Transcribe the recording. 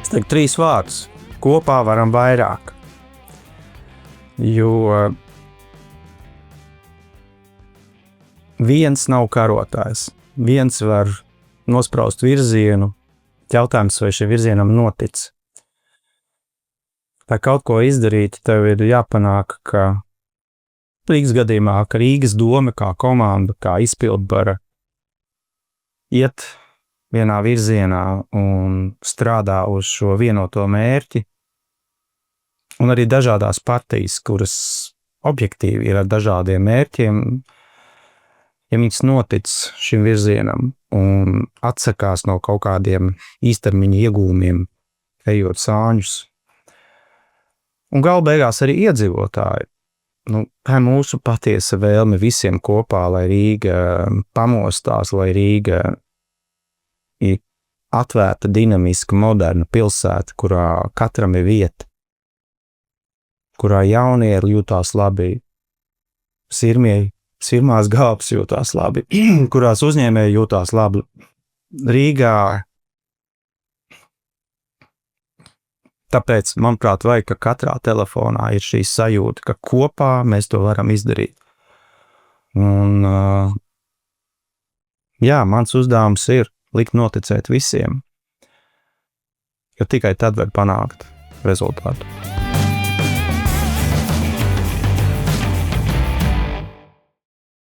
Es teiktu 3 vārdus. Kopā varam vairāk. Jo viens nav karotājs. Viens var nospraust virzienu. Jautājums, vai šim virzienam notic. Lai kaut ko izdarīt, tev ir jāpanāk, ka Rīgas gadījumā, ka Rīgas doma kā komanda, kā izpildvara iet vienā virzienā un strādā uz šo vienoto mērķi. Un arī dažādās partijas, kuras objektīvi ir ar dažādiem mērķiem, ja viņas notic šim virzienam un atsakās no kaut kādiem īstermiņa iegūmiem, ejot sāņus. Un gala beigās arī iedzīvotāji. Tā ir mūsu patiesa vēlme visiem kopā, lai Rīga pamostās, lai Rīga ir atvērta, dinamiska, moderna pilsēta, kurā katram ir vieta, kurā jaunie jūtās labi, sirmās galvas jūtās labi, kurās uzņēmēji jūtās labi. Rīgā. Tāpēc, manuprāt, vajag, ka katrā telefonā ir šī sajūta, ka kopā mēs to varam izdarīt. Un, mans uzdevums ir likt noticēt visiem, jo tikai tad var panākt rezultātu.